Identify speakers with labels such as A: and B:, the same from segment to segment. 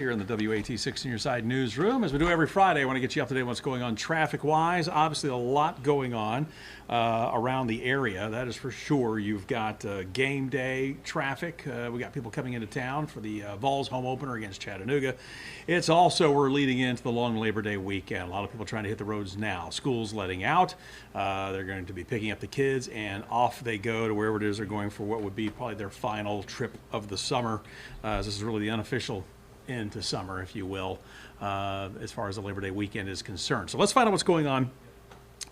A: Here in the WATE 16 Your Side newsroom. As we do every Friday, I want to get you up to date on what's going on traffic-wise. Obviously, a lot going on around the area, that is for sure. You've got game day traffic. We got people coming into town for the Vols home opener against Chattanooga. It's also, we're leading into the long Labor Day weekend. A lot of people trying to hit the roads now. School's letting out. They're going to be picking up the kids, and off they go to wherever it is they're going for what would be probably their final trip of the summer. This is really the unofficial into summer, if you will, as far as the Labor Day weekend is concerned. So let's find out what's going on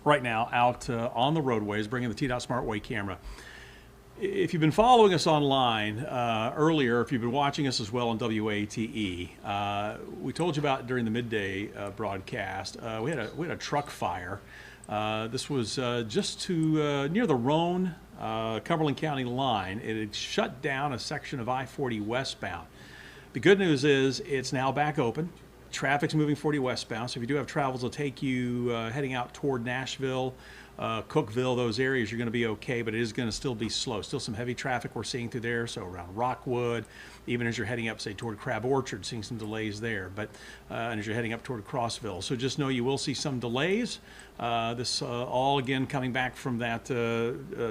A: right now out on the roadways, bringing the T-Dot SmartWay camera. If you've been following us online earlier, if you've been watching us as well on WATE, we told you about during the midday broadcast, we had a truck fire. This was just to near the Roan, Cumberland County line. It had shut down a section of I-40 westbound. The good news is it's now back open. Traffic's moving 40 westbound, so if you do have travels that'll take you heading out toward Nashville, Cookeville, those areas, you're going to be okay, but it is going to still be slow. Still some heavy traffic we're seeing through there, so around Rockwood, even as you're heading up, say, toward Crab Orchard, seeing some delays there, but and as you're heading up toward Crossville. So just know you will see some delays. This all, again, coming back from that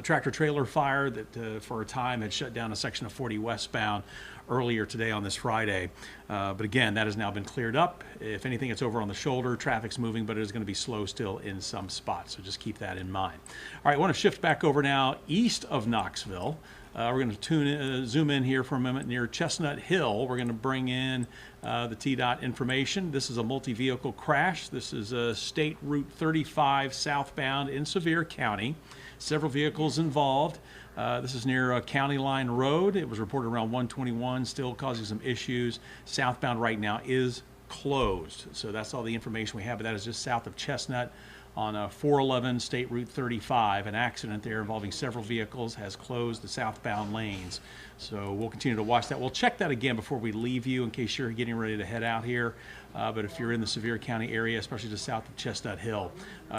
A: tractor-trailer fire that for a time had shut down a section of 40 westbound earlier today on this Friday. But again, that has now been cleared up. If anything, it's over on the shoulder. Traffic's moving, but it is going to be slow still in some spots, so just keep that in mind. All right, I want to shift back over now east of Knoxville. We're going to zoom in here for a moment near Chestnut Hill. We're going to bring in the T-Dot information. This is a multi-vehicle crash. This is State Route 35 southbound in Sevier County. Several vehicles involved. This is near County Line Road. It was reported around 121, still causing some issues. Southbound right now is closed. So that's all the information we have, but that is just south of Chestnut on 411 State Route 35. An accident there involving several vehicles has closed the southbound lanes. So we'll continue to watch that. We'll check that again before we leave you in case you're getting ready to head out here. But if you're in the Sevier County area, especially just south of Chestnut Hill,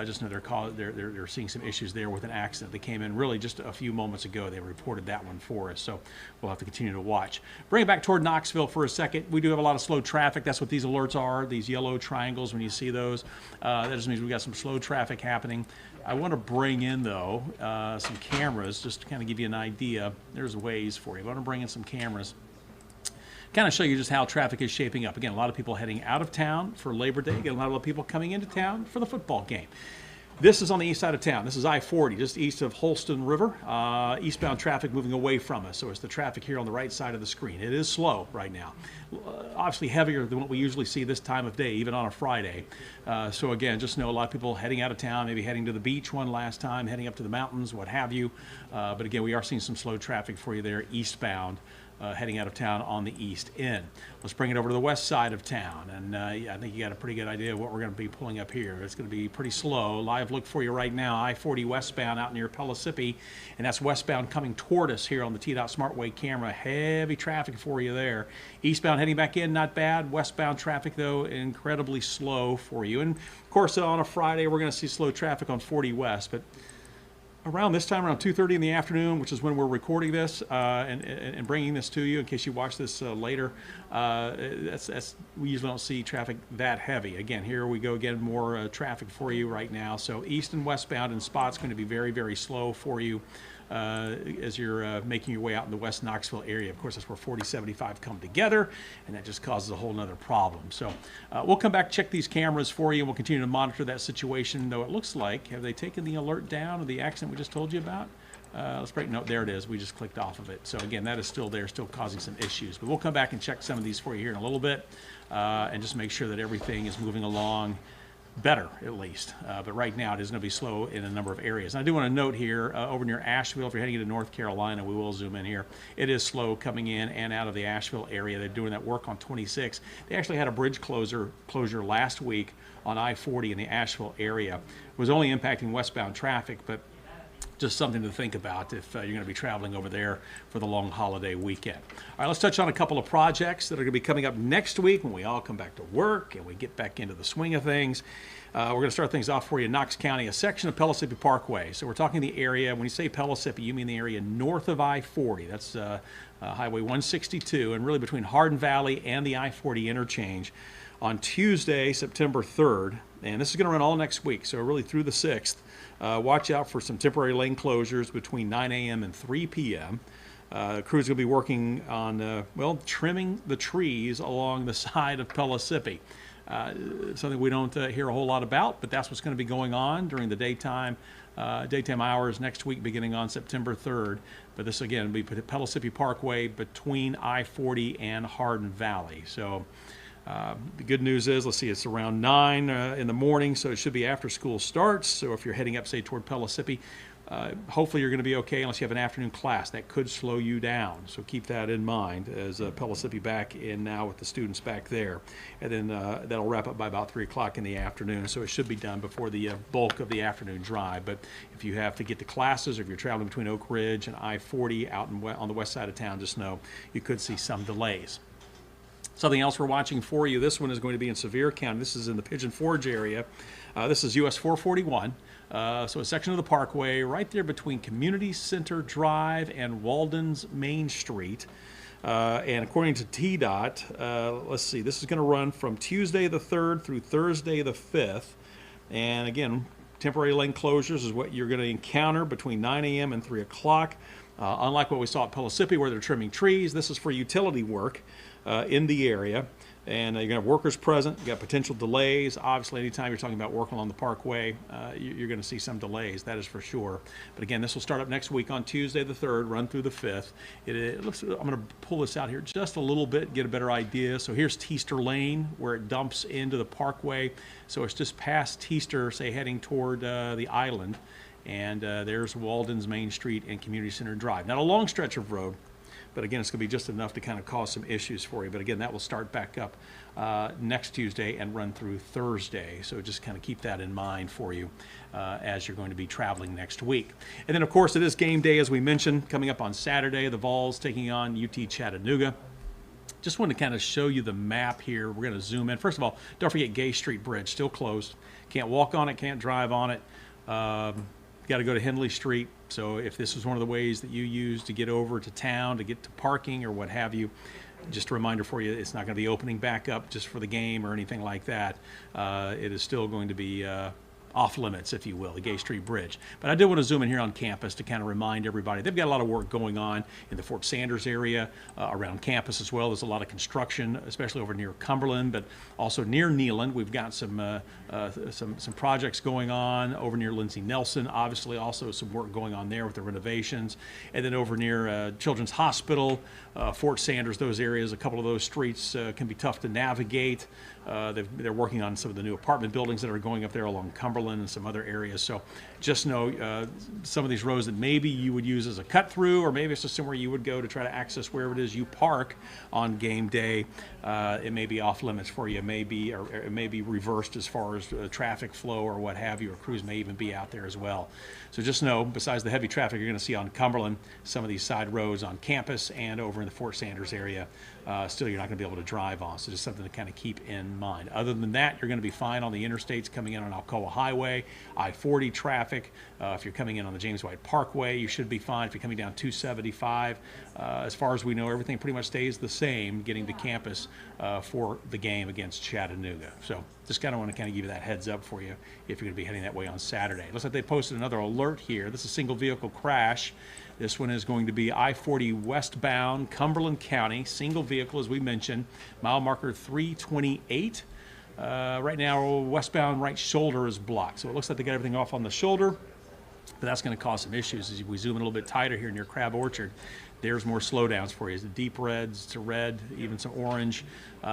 A: just know they're seeing some issues there with an accident that came in really just a few moments ago. They reported that one for us, so we'll have to continue to watch. Bring it back toward Knoxville for a second. We do have a lot of slow traffic. That's what these alerts are, these yellow triangles when you see those. That just means we've got some slow traffic happening. I want to bring in, though, some cameras just to kind of give you an idea. There's ways for you. I want to bring in some cameras, kind of show you just how traffic is shaping up. Again, a lot of people heading out of town for Labor Day. Again, a lot of people coming into town for the football game. This is on the east side of town. This is I-40, just east of Holston River. Eastbound traffic moving away from us. So it's the traffic here on the right side of the screen. It is slow right now. Obviously heavier than what we usually see this time of day, even on a Friday. So again, just know a lot of people heading out of town, maybe heading to the beach one last time, heading up to the mountains, what have you. But again, we are seeing some slow traffic for you there eastbound. Heading out of town on the east end. Let's bring it over to the west side of town, and I think you got a pretty good idea of what we're going to be pulling up here. It's going to be pretty slow. Live look for you right now, I-40 westbound out near Pellissippi, and that's westbound coming toward us here on the T-Dot SmartWay camera. Heavy traffic for you there. Eastbound heading back in, not bad. Westbound traffic, though, incredibly slow for you. And, of course, on a Friday, we're going to see slow traffic on 40 West, but around this time, around 2:30 in the afternoon, which is when we're recording this and bringing this to you in case you watch this later, we usually don't see traffic that heavy. Again, here we go again, more traffic for you right now. So east and westbound in spots going to be very, very slow for you as you're making your way out in the West Knoxville area. Of course, that's where 4075 come together, and that just causes a whole nother problem. So we'll come back, check these cameras for you, and we'll continue to monitor that situation, though it looks like, have they taken the alert down of the accident we just told you about? Let's break, no, there it is. We just clicked off of it. So again, that is still there, still causing some issues. But we'll come back and check some of these for you here in a little bit and just make sure that everything is moving along better, at least. But right now, it is going to be slow in a number of areas. And I do want to note here, over near Asheville, if you're heading into North Carolina, we will zoom in here. It is slow coming in and out of the Asheville area. They're doing that work on 26. They actually had a bridge closure last week on I-40 in the Asheville area. It was only impacting westbound traffic, but just something to think about if you're going to be traveling over there for the long holiday weekend. All right, let's touch on a couple of projects that are going to be coming up next week when we all come back to work and we get back into the swing of things. We're going to start things off for you in Knox County, a section of Pellissippi Parkway. So we're talking the area, when you say Pellissippi, you mean the area north of I-40. That's Highway 162, and really between Hardin Valley and the I-40 interchange on Tuesday, September 3rd. And this is going to run all next week, so really through the 6th. Watch out for some temporary lane closures between 9 a.m. and 3 p.m. Crew's going to be working on, trimming the trees along the side of Pellissippi. Something we don't hear a whole lot about, but that's what's going to be going on during the daytime hours next week, beginning on September 3rd. But this, again, will be Pellissippi Parkway between I-40 and Hardin Valley. So the good news is, let's see, it's around 9 in the morning, so it should be after school starts. So if you're heading up, say, toward Pellissippi, hopefully you're going to be okay unless you have an afternoon class. That could slow you down, so keep that in mind as Pellissippi back in now with the students back there. And then that'll wrap up by about 3 o'clock in the afternoon, so it should be done before the bulk of the afternoon drive. But if you have to get to classes, or if you're traveling between Oak Ridge and I-40 out on the west side of town, just know you could see some delays. Something else we're watching for you, this one is going to be in Sevier County. This is in the Pigeon Forge area. This is US 441. So a section of the parkway right there between Community Center Drive and Walden's Main Street. And according to TDOT, let's see, this is going to run from Tuesday the 3rd through Thursday the 5th. And again, temporary lane closures is what you're going to encounter between 9 a.m. and 3 o'clock. Unlike what we saw at Pellissippi where they're trimming trees, this is for utility work in the area. And you're going to have workers present. You've got potential delays. Obviously, anytime you're talking about working along the parkway, you're going to see some delays, that is for sure. But again, this will start up next week on Tuesday the 3rd, run through the 5th. It looks, I'm going to pull this out here just a little bit, get a better idea. So here's Teaster Lane, where it dumps into the parkway. So it's just past Teaster, say, heading toward the island. And there's Walden's Main Street and Community Center Drive. Not a long stretch of road, but again, it's going to be just enough to kind of cause some issues for you. But again, that will start back up next Tuesday and run through Thursday. So just kind of keep that in mind for you as you're going to be traveling next week. And then, of course, it is game day, as we mentioned, coming up on Saturday. The Vols taking on UT Chattanooga. Just wanted to kind of show you the map here. We're going to zoom in. First of all, don't forget Gay Street Bridge, still closed. Can't walk on it, can't drive on it. Got to go to Henley Street. So if this is one of the ways that you use to get over to town, to get to parking or what have you, just a reminder for you, it's not going to be opening back up just for the game or anything like that. It is still going to be off limits, if you will, the Gay Street Bridge. But I did want to zoom in here on campus to kind of remind everybody. They've got a lot of work going on in the Fort Sanders area, around campus as well. There's a lot of construction, especially over near Cumberland, but also near Neyland. We've got some projects going on over near Lindsey Nelson. Obviously, also some work going on there with the renovations. And then over near Children's Hospital, Fort Sanders, those areas, a couple of those streets can be tough to navigate. They're working on some of the new apartment buildings that are going up there along Cumberland and some other areas. So just know some of these roads that maybe you would use as a cut through, or maybe it's just somewhere you would go to try to access wherever it is you park on game day. It may be off limits for you. It may be reversed as far as traffic flow or what have you, or crews may even be out there as well. So just know, besides the heavy traffic you're going to see on Cumberland, some of these side roads on campus and over in the Fort Sanders area, still you're not going to be able to drive on. So just something to kind of keep in mind. Other than that, you're going to be fine on the interstates coming in on Alcoa Highway, I-40 traffic. If you're coming in on the James White Parkway, you should be fine. If you're coming down 275, as far as we know, everything pretty much stays the same getting to campus for the game against Chattanooga. So just kind of want to kind of give you that heads up for you if you're going to be heading that way on Saturday. Looks like they posted another alert here. This is a single vehicle crash. This one is going to be I-40 westbound, Cumberland County, single vehicle, as we mentioned, mile marker 328. Right now, westbound right shoulder is blocked. So it looks like they got everything off on the shoulder, but that's going to cause some issues as we zoom in a little bit tighter here near Crab Orchard. There's more slowdowns for you. The deep reds to red, even some orange.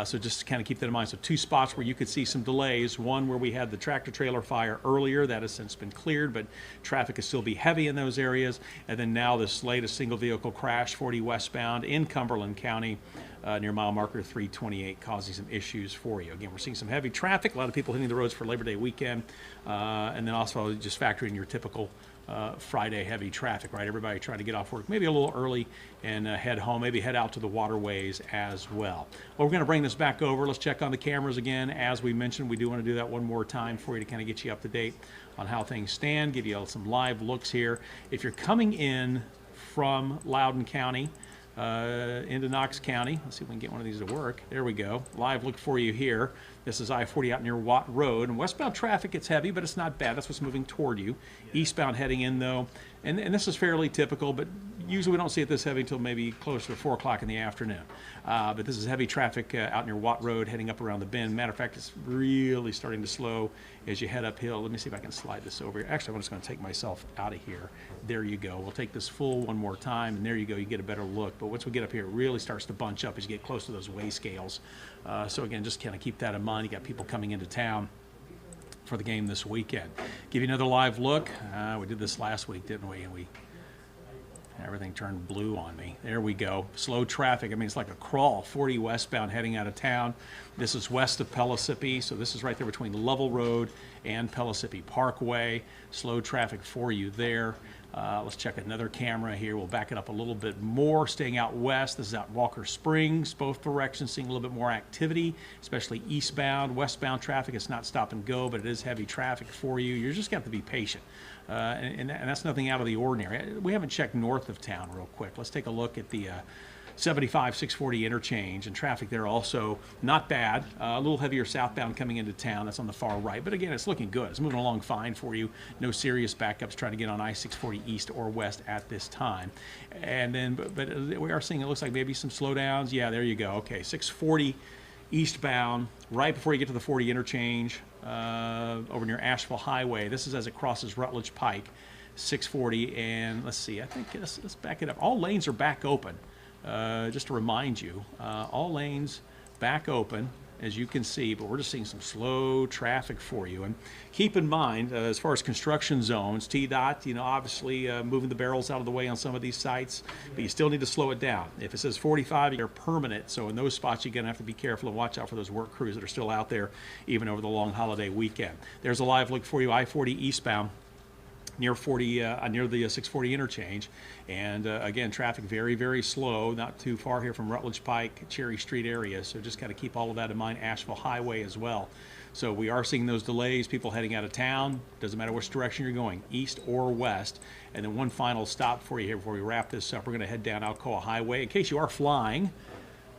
A: So just kind of keep that in mind. So two spots where you could see some delays. One where we had the tractor trailer fire earlier. That has since been cleared, but traffic will still be heavy in those areas. And then now this latest single vehicle crash, 40 westbound in Cumberland County, near mile marker 328, causing some issues for you. Again, we're seeing some heavy traffic. A lot of people hitting the roads for Labor Day weekend. And then also just factor in your typical Friday heavy traffic, right? Everybody trying to get off work maybe a little early and head home, maybe head out to the waterways as well. Well, we're going to bring this back over. Let's check on the cameras again. As we mentioned, we do want to do that one more time for you to kind of get you up to date on how things stand, give you some live looks here. If you're coming in from Loudoun County, into Knox County. Let's see if we can get one of these to work. There we go. Live look for you here. This is I-40 out near WATE Road. And westbound traffic gets heavy, but it's not bad. That's what's moving toward you. Eastbound heading in, though. And this is fairly typical, but usually we don't see it this heavy until maybe closer to 4 o'clock in the afternoon. But this is heavy traffic out near WATE Road heading up around the bend. Matter of fact, it's really starting to slow as you head uphill. Let me see if I can slide this over here. Actually, I'm just going to take myself out of here. There you go. We'll take this full one more time, and there you go. You get a better look. But once we get up here, it really starts to bunch up as you get close to those weigh scales. So again, just kind of keep that in mind. You got people coming into town for the game this weekend. Give you another live look. We did this last week, didn't we? And everything turned blue on me. There we go. Slow traffic. I mean, it's like a crawl. 40 westbound heading out of town. This is west of Pellissippi, so this is right there between Lovell Road and Pellissippi Parkway. Slow traffic for you there. Let's check another camera here. We'll back it up a little bit more. Staying out west, this is out Walker Springs, both directions, seeing a little bit more activity, especially eastbound. Westbound traffic, it's not stop and go, but it is heavy traffic for you. You're just got to be patient. And that's nothing out of the ordinary. We haven't checked north of town real quick. Let's take a look at the 75-640 interchange, and traffic there also not bad. A little heavier southbound coming into town. That's on the far right, but again, it's looking good. It's moving along fine for you. No serious backups trying to get on I-640 east or west at this time. And then, but we are seeing, it looks like maybe some slowdowns. Yeah, there you go. Okay, 640 eastbound, right before you get to the 40 interchange, over near Asheville Highway. This is as it crosses Rutledge Pike, 640, and let's see, I think, let's back it up. All lanes are back open. Just to remind you, all lanes back open, as you can see, but we're just seeing some slow traffic for you. And keep in mind, as far as construction zones, TDOT, obviously moving the barrels out of the way on some of these sites, but you still need to slow it down. If it says 45, you're permanent, so in those spots, you're going to have to be careful and watch out for those work crews that are still out there, even over the long holiday weekend. There's a live look for you, I-40 eastbound, near the 640 interchange, and again, traffic very, very slow, not too far here from Rutledge Pike, Cherry Street area, so just got to keep all of that in mind. Asheville Highway as well. So we are seeing those delays, people heading out of town, doesn't matter which direction you're going, east or west. And then one final stop for you here before we wrap this up. We're going to head down Alcoa Highway. In case you are flying,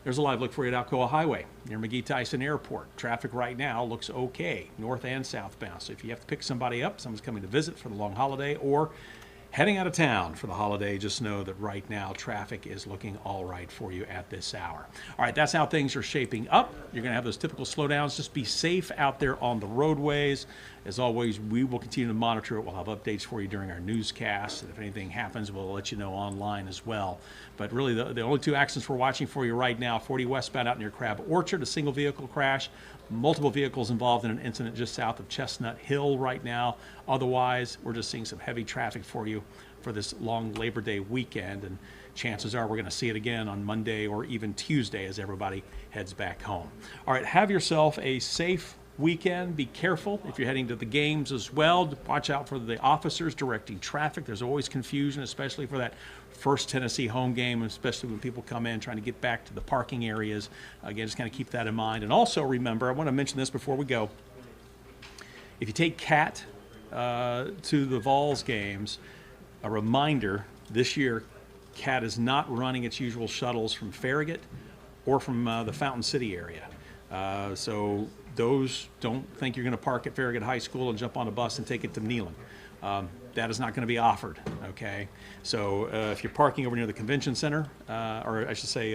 A: there's a live look for you at Alcoa Highway near McGee-Tyson Airport. Traffic right now looks okay, north and southbound. So if you have to pick somebody up, someone's coming to visit for the long holiday or heading out of town for the holiday, just know that right now traffic is looking all right for you at this hour. All right, that's how things are shaping up. You're going to have those typical slowdowns. Just be safe out there on the roadways. As always, we will continue to monitor it. We'll have updates for you during our newscasts. And if anything happens, we'll let you know online as well. But really, the only two accidents we're watching for you right now, 40 westbound out near Crab Orchard, a single vehicle crash. Multiple vehicles involved in an incident just south of Chestnut Hill right now. Otherwise, we're just seeing some heavy traffic for you for this long Labor Day weekend, and chances are we're going to see it again on Monday or even Tuesday as everybody heads back home. All right, have yourself a safe weekend. Be careful if you're heading to the games as well. Watch out for the officers directing traffic. There's always confusion, especially for that first Tennessee home game, especially when people come in trying to get back to the parking areas. Again, just kind of keep that in mind. And also remember, I want to mention this before we go. If you take Cat to the Vols games, a reminder, this year, Cat is not running its usual shuttles from Farragut or from the Fountain City area. So those, don't think you're going to park at Farragut High School and jump on a bus and take it to Neyland. That is not going to be offered, okay? So if you're parking over near the convention center, or I should say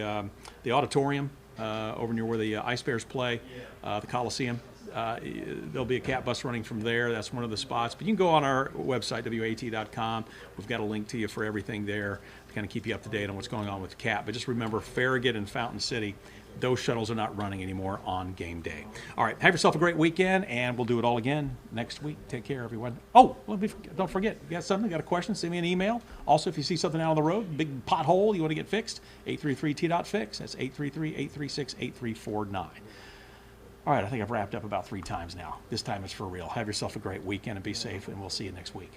A: the auditorium, over near where the Ice Bears play, the Coliseum, there'll be a Cat bus running from there. That's one of the spots. But you can go on our website, WATE.com. We've got a link to you for everything there to kind of keep you up to date on what's going on with Cat. But just remember, Farragut and Fountain City, those shuttles are not running anymore on game day. All right, have yourself a great weekend, and we'll do it all again next week. Take care, everyone. Oh, don't forget, you got something, got a question, send me an email. Also, if you see something out on the road, big pothole you want to get fixed, 833-T.Fix. That's 833-836-8349. All right, I think I've wrapped up about 3 times now. This time it's for real. Have yourself a great weekend and be safe, and we'll see you next week.